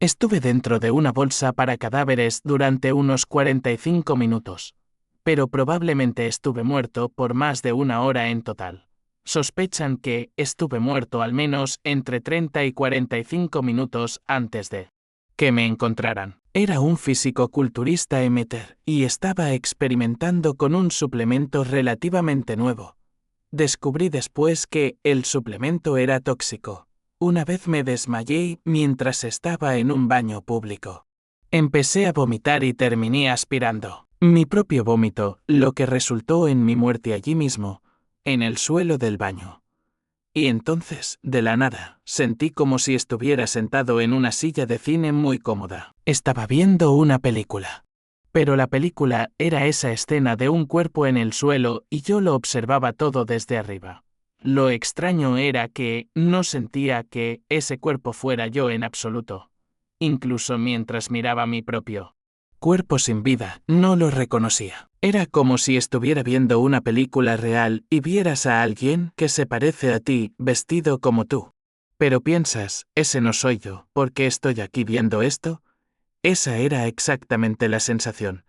Estuve dentro de una bolsa para cadáveres durante unos 45 minutos, pero probablemente estuve muerto por más de una hora en total. Sospechan que estuve muerto al menos entre 30 y 45 minutos antes de que me encontraran. Era un físico-culturista amateur y estaba experimentando con un suplemento relativamente nuevo. Descubrí después que el suplemento era tóxico. Una vez me desmayé mientras estaba en un baño público. Empecé a vomitar y terminé aspirando mi propio vómito, lo que resultó en mi muerte allí mismo, en el suelo del baño. Y entonces, de la nada, sentí como si estuviera sentado en una silla de cine muy cómoda. Estaba viendo una película. Pero la película era esa escena de un cuerpo en el suelo y yo lo observaba todo desde arriba. Lo extraño era que no sentía que ese cuerpo fuera yo en absoluto. Incluso mientras miraba mi propio cuerpo sin vida, no lo reconocía. Era como si estuviera viendo una película real y vieras a alguien que se parece a ti, vestido como tú. Pero piensas, ese no soy yo, ¿por qué estoy aquí viendo esto? Esa era exactamente la sensación.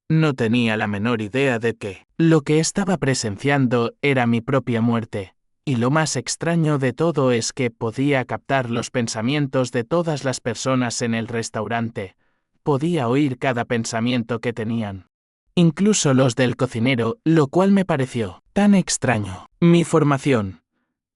No tenía la menor idea de que lo que estaba presenciando era mi propia muerte. Y lo más extraño de todo es que podía captar los pensamientos de todas las personas en el restaurante. Podía oír cada pensamiento que tenían. Incluso los del cocinero, lo cual me pareció tan extraño. Mi formación,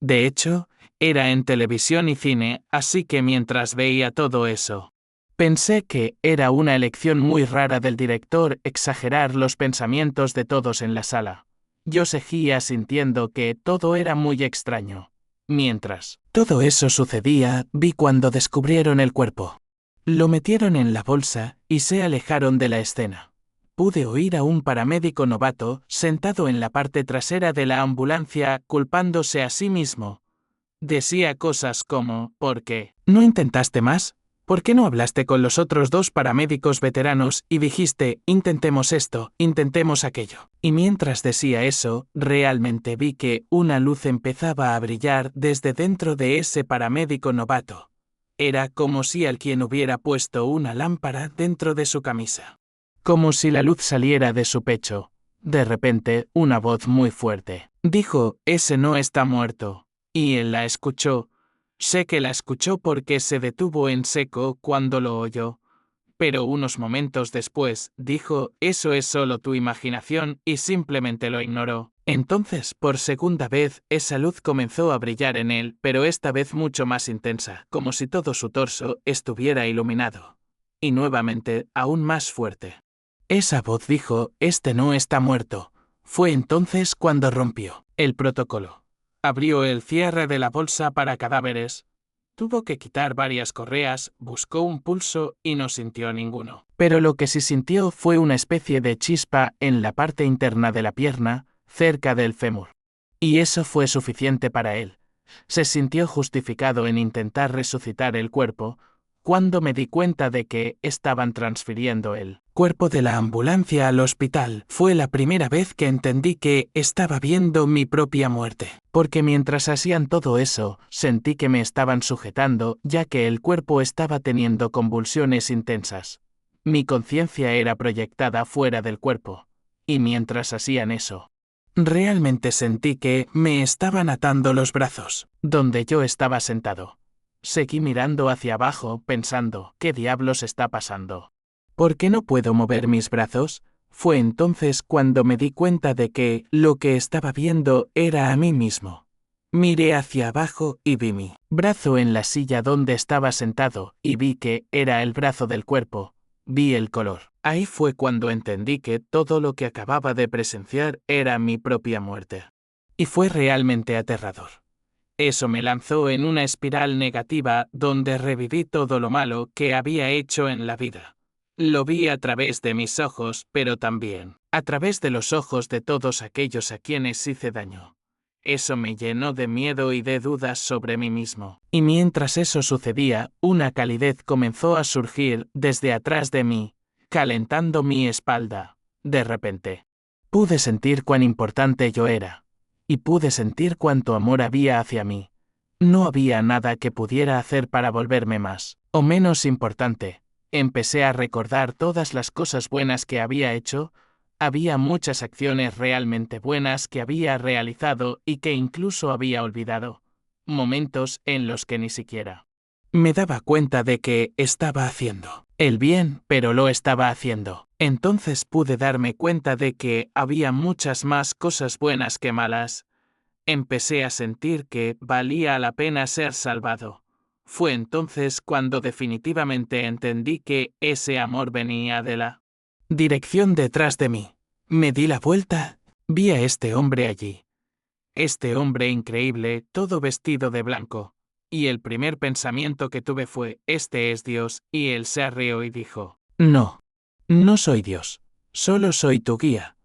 de hecho, era en televisión y cine, así que mientras veía todo eso, pensé que era una elección muy rara del director exagerar los pensamientos de todos en la sala. Yo seguía sintiendo que todo era muy extraño. Mientras todo eso sucedía, vi cuando descubrieron el cuerpo. Lo metieron en la bolsa y se alejaron de la escena. Pude oír a un paramédico novato sentado en la parte trasera de la ambulancia culpándose a sí mismo. Decía cosas como, ¿por qué no intentaste más? ¿Por qué no hablaste con los otros dos paramédicos veteranos y dijiste, intentemos esto, intentemos aquello? Y mientras decía eso, realmente vi que una luz empezaba a brillar desde dentro de ese paramédico novato. Era como si alguien hubiera puesto una lámpara dentro de su camisa. Como si la luz saliera de su pecho. De repente, una voz muy fuerte dijo, ese no está muerto. Y él la escuchó. Sé que la escuchó porque se detuvo en seco cuando lo oyó. Pero unos momentos después, dijo, eso es solo tu imaginación, y simplemente lo ignoró. Entonces, por segunda vez, esa luz comenzó a brillar en él, pero esta vez mucho más intensa, como si todo su torso estuviera iluminado. Y nuevamente, aún más fuerte. Esa voz dijo, este no está muerto. Fue entonces cuando rompió el protocolo. Abrió el cierre de la bolsa para cadáveres. Tuvo que quitar varias correas, buscó un pulso y no sintió ninguno. Pero lo que sí sintió fue una especie de chispa en la parte interna de la pierna, cerca del fémur. Y eso fue suficiente para él. Se sintió justificado en intentar resucitar el cuerpo, cuando me di cuenta de que estaban transfiriendo el cuerpo de la ambulancia al hospital. Fue la primera vez que entendí que estaba viendo mi propia muerte. Porque mientras hacían todo eso, sentí que me estaban sujetando, ya que el cuerpo estaba teniendo convulsiones intensas. Mi conciencia era proyectada fuera del cuerpo. Y mientras hacían eso, realmente sentí que me estaban atando los brazos, donde yo estaba sentado. Seguí mirando hacia abajo, pensando, ¿qué diablos está pasando? ¿Por qué no puedo mover mis brazos? Fue entonces cuando me di cuenta de que lo que estaba viendo era a mí mismo. Miré hacia abajo y vi mi brazo en la silla donde estaba sentado, y vi que era el brazo del cuerpo. Vi el color. Ahí fue cuando entendí que todo lo que acababa de presenciar era mi propia muerte. Y fue realmente aterrador. Eso me lanzó en una espiral negativa donde reviví todo lo malo que había hecho en la vida. Lo vi a través de mis ojos, pero también a través de los ojos de todos aquellos a quienes hice daño. Eso me llenó de miedo y de dudas sobre mí mismo. Y mientras eso sucedía, una calidez comenzó a surgir desde atrás de mí, calentando mi espalda. De repente, pude sentir cuán importante yo era. Y pude sentir cuánto amor había hacia mí. No había nada que pudiera hacer para volverme más O menos importante, empecé a recordar todas las cosas buenas que había hecho. Había muchas acciones realmente buenas que había realizado y que incluso había olvidado. Momentos en los que ni siquiera me daba cuenta de que estaba haciendo el bien, pero lo estaba haciendo. Entonces pude darme cuenta de que había muchas más cosas buenas que malas. Empecé a sentir que valía la pena ser salvado. Fue entonces cuando definitivamente entendí que ese amor venía de la dirección detrás de mí. Me di la vuelta, vi a este hombre allí. Este hombre increíble, todo vestido de blanco. Y el primer pensamiento que tuve fue, este es Dios, y él se rió y dijo, no, no soy Dios, solo soy tu guía.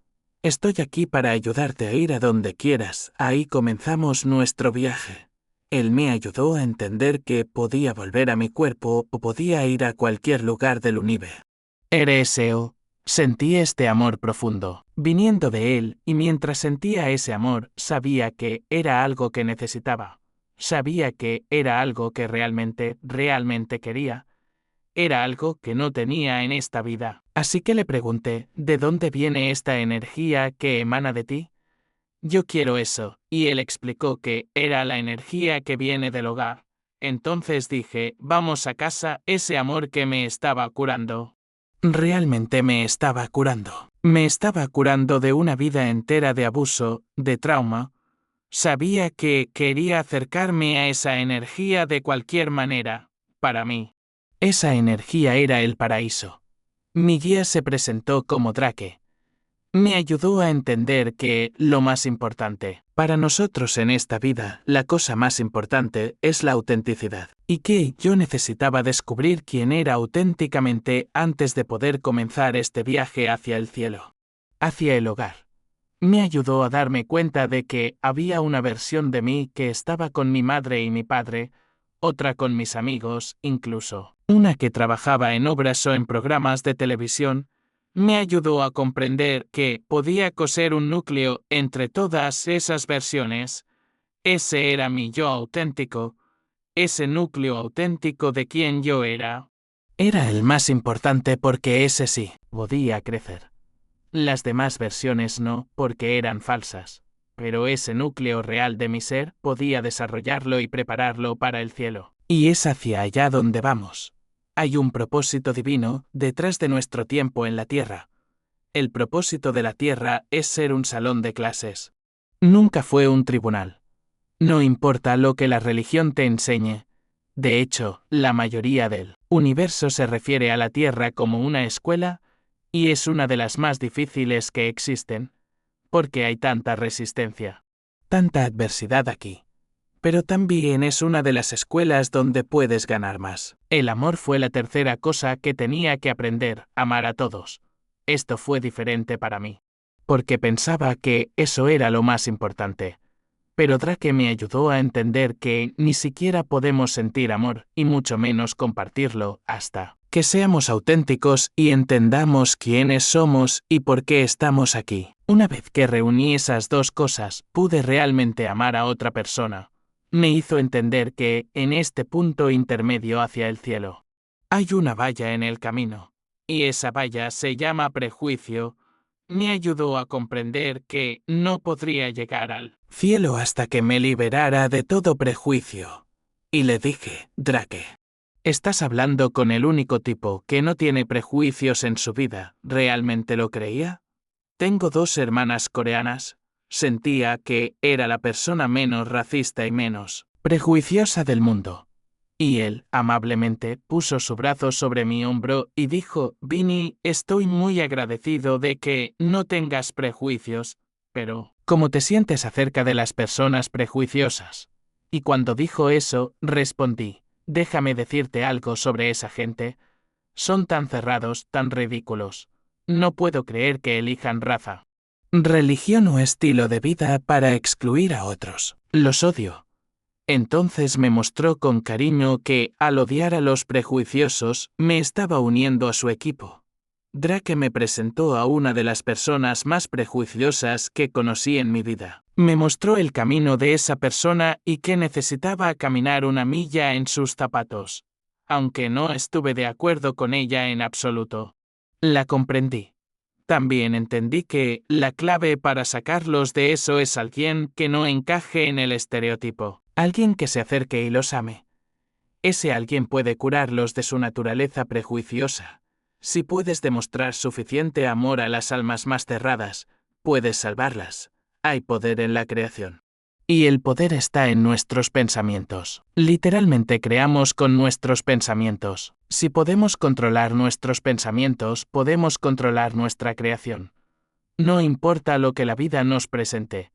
Estoy aquí para ayudarte a ir a donde quieras. Ahí comenzamos nuestro viaje. Él me ayudó a entender que podía volver a mi cuerpo o podía ir a cualquier lugar del universo. RSO. Sentí este amor profundo, viniendo de él, y mientras sentía ese amor, sabía que era algo que necesitaba. Sabía que era algo que realmente quería. Era algo que no tenía en esta vida. Así que le pregunté, ¿de dónde viene esta energía que emana de ti? Yo quiero eso, y él explicó que era la energía que viene del hogar. Entonces dije, vamos a casa, ese amor que me estaba curando. Realmente me estaba curando. Me estaba curando de una vida entera de abuso, de trauma. Sabía que quería acercarme a esa energía de cualquier manera. Para mí, esa energía era el paraíso. Mi guía se presentó como Drake. Me ayudó a entender que lo más importante para nosotros en esta vida, la cosa más importante es la autenticidad, y que yo necesitaba descubrir quién era auténticamente antes de poder comenzar este viaje hacia el cielo, hacia el hogar. Me ayudó a darme cuenta de que había una versión de mí que estaba con mi madre y mi padre, otra con mis amigos, incluso una que trabajaba en obras o en programas de televisión. Me ayudó a comprender que podía coser un núcleo entre todas esas versiones. Ese era mi yo auténtico, ese núcleo auténtico de quien yo era. Era el más importante porque ese sí podía crecer. Las demás versiones no, porque eran falsas. Pero ese núcleo real de mi ser podía desarrollarlo y prepararlo para el cielo. Y es hacia allá donde vamos. Hay un propósito divino detrás de nuestro tiempo en la Tierra. El propósito de la Tierra es ser un salón de clases. Nunca fue un tribunal. No importa lo que la religión te enseñe. De hecho, la mayoría del universo se refiere a la Tierra como una escuela, y es una de las más difíciles que existen, porque hay tanta resistencia, tanta adversidad aquí. Pero también es una de las escuelas donde puedes ganar más. El amor fue la tercera cosa que tenía que aprender, amar a todos. Esto fue diferente para mí, porque pensaba que eso era lo más importante. Pero Drake me ayudó a entender que ni siquiera podemos sentir amor, y mucho menos compartirlo, hasta que seamos auténticos y entendamos quiénes somos y por qué estamos aquí. Una vez que reuní esas dos cosas, pude realmente amar a otra persona. Me hizo entender que, en este punto intermedio hacia el cielo, hay una valla en el camino, y esa valla se llama prejuicio. Me ayudó a comprender que no podría llegar al cielo hasta que me liberara de todo prejuicio. Y le dije, Drake, estás hablando con el único tipo que no tiene prejuicios en su vida. ¿Realmente lo creía? Tengo 2 hermanas coreanas. Sentía que era la persona menos racista y menos prejuiciosa del mundo. Y él, amablemente, puso su brazo sobre mi hombro y dijo, Vinny, estoy muy agradecido de que no tengas prejuicios, pero ¿cómo te sientes acerca de las personas prejuiciosas? Y cuando dijo eso, respondí, déjame decirte algo sobre esa gente. Son tan cerrados, tan ridículos. No puedo creer que elijan raza, religión o estilo de vida para excluir a otros. Los odio. Entonces me mostró con cariño que, al odiar a los prejuiciosos, me estaba uniendo a su equipo. Drake me presentó a una de las personas más prejuiciosas que conocí en mi vida. Me mostró el camino de esa persona y que necesitaba caminar 1 milla en sus zapatos. aunque no estuve de acuerdo con ella en absoluto. La comprendí. También entendí que la clave para sacarlos de eso es alguien que no encaje en el estereotipo, alguien que se acerque y los ame. Ese alguien puede curarlos de su naturaleza prejuiciosa. Si puedes demostrar suficiente amor a las almas más cerradas, puedes salvarlas. Hay poder en la creación. Y el poder está en nuestros pensamientos. Literalmente creamos con nuestros pensamientos. Si podemos controlar nuestros pensamientos, podemos controlar nuestra creación. No importa lo que la vida nos presente.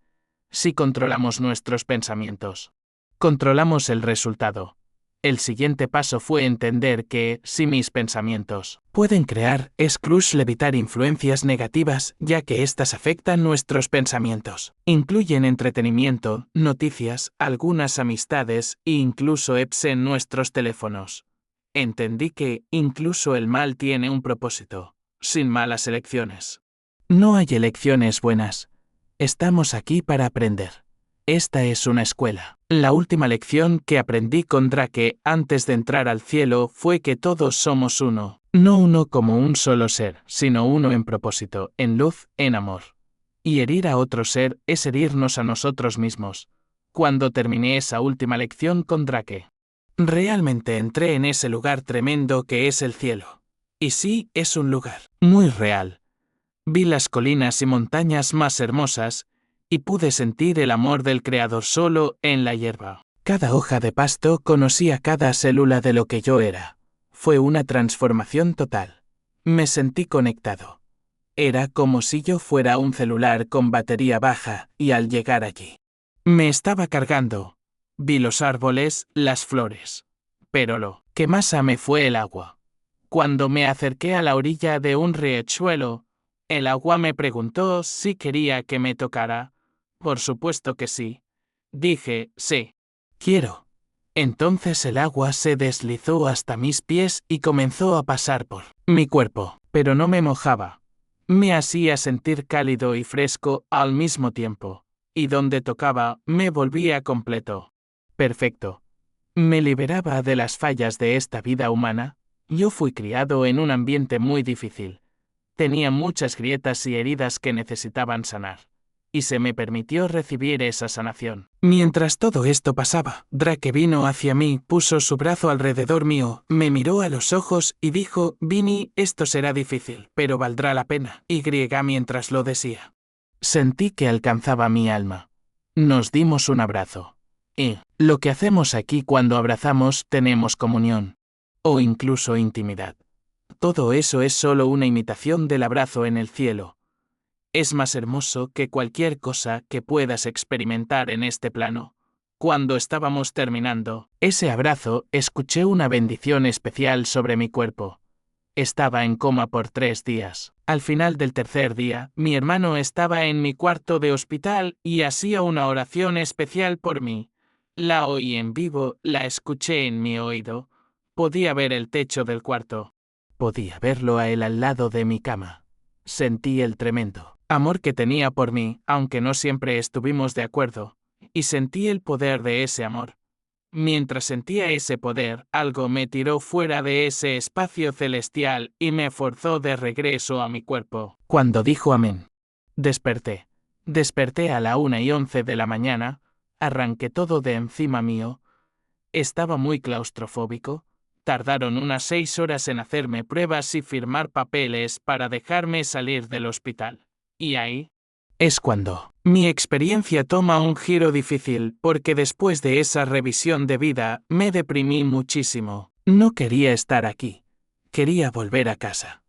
Si controlamos nuestros pensamientos, controlamos el resultado. El siguiente paso fue entender que, si mis pensamientos pueden crear, es crucial evitar influencias negativas, ya que éstas afectan nuestros pensamientos. Incluyen entretenimiento, noticias, algunas amistades e incluso apps en nuestros teléfonos. Entendí que, incluso el mal tiene un propósito, sin malas elecciones. No hay elecciones buenas. Estamos aquí para aprender. Esta es una escuela. La última lección que aprendí con Drake antes de entrar al cielo fue que todos somos uno, no uno como un solo ser, sino uno en propósito, en luz, en amor. Y herir a otro ser es herirnos a nosotros mismos. Cuando terminé esa última lección con Drake, realmente entré en ese lugar tremendo que es el cielo. Y sí, es un lugar muy real. Vi las colinas y montañas más hermosas, y pude sentir el amor del Creador solo en la hierba. Cada hoja de pasto conocía cada célula de lo que yo era. Fue una transformación total. Me sentí conectado. Era como si yo fuera un celular con batería baja, y al llegar allí, me estaba cargando. Vi los árboles, las flores. Pero lo que más amé fue el agua. Cuando me acerqué a la orilla de un riachuelo, el agua me preguntó si quería que me tocara. Por supuesto que sí. Dije, sí. Quiero. Entonces el agua se deslizó hasta mis pies y comenzó a pasar por mi cuerpo, pero no me mojaba. Me hacía sentir cálido y fresco al mismo tiempo, y donde tocaba, me volvía completo. Perfecto. Me liberaba de las fallas de esta vida humana. Yo fui criado en un ambiente muy difícil. Tenía muchas grietas y heridas que necesitaban sanar. Y se me permitió recibir esa sanación. Mientras todo esto pasaba, Drake vino hacia mí, puso su brazo alrededor mío, me miró a los ojos y dijo, Vinny, esto será difícil, pero valdrá la pena. Y mientras lo decía. Sentí que alcanzaba mi alma. Nos dimos un abrazo. Y lo que hacemos aquí cuando abrazamos tenemos comunión. O incluso intimidad. Todo eso es solo una imitación del abrazo en el cielo. Es más hermoso que cualquier cosa que puedas experimentar en este plano. Cuando estábamos terminando ese abrazo, escuché una bendición especial sobre mi cuerpo. Estaba en coma por 3 días. Al final del tercer día, mi hermano estaba en mi cuarto de hospital y hacía una oración especial por mí. La oí en vivo, la escuché en mi oído. Podía ver el techo del cuarto. Podía verlo a él al lado de mi cama. Sentí el tremendo amor que tenía por mí, aunque no siempre estuvimos de acuerdo, y sentí el poder de ese amor. Mientras sentía ese poder, algo me tiró fuera de ese espacio celestial y me forzó de regreso a mi cuerpo. Cuando dijo amén, desperté. Desperté a la 1:11 de la mañana, arranqué todo de encima mío. Estaba muy claustrofóbico. Tardaron unas 6 horas en hacerme pruebas y firmar papeles para dejarme salir del hospital. Y ahí es cuando mi experiencia toma un giro difícil, porque después de esa revisión de vida, me deprimí muchísimo. No quería estar aquí. Quería volver a casa.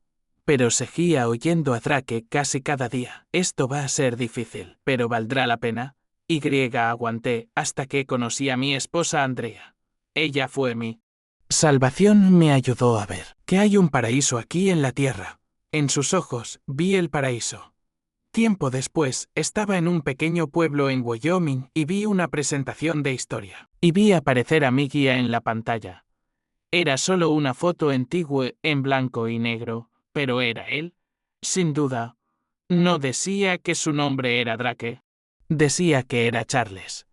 Pero seguía oyendo a Drake casi cada día. Esto va a ser difícil, pero valdrá la pena. Y aguanté hasta que conocí a mi esposa Andrea. Ella fue mi salvación. Me ayudó a ver que hay un paraíso aquí en la tierra. En sus ojos vi el paraíso. Tiempo después, estaba en un pequeño pueblo en Wyoming y vi una presentación de historia. Y vi aparecer a mi guía en la pantalla. Era solo una foto antigua en blanco y negro, pero era él. Sin duda. No decía que su nombre era Drake. Decía que era Charles.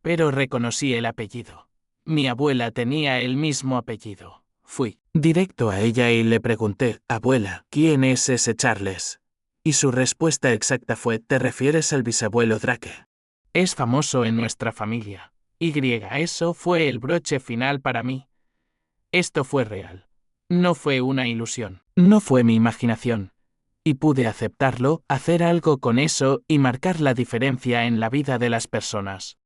Pero reconocí el apellido. Mi abuela tenía el mismo apellido. Fui directo a ella y le pregunté, abuela, ¿quién es ese Charles? Y su respuesta exacta fue, ¿te refieres al bisabuelo Drake? Es famoso en nuestra familia. Eso fue el broche final para mí. Esto fue real. No fue una ilusión. No fue mi imaginación. Y pude aceptarlo, hacer algo con eso y marcar la diferencia en la vida de las personas.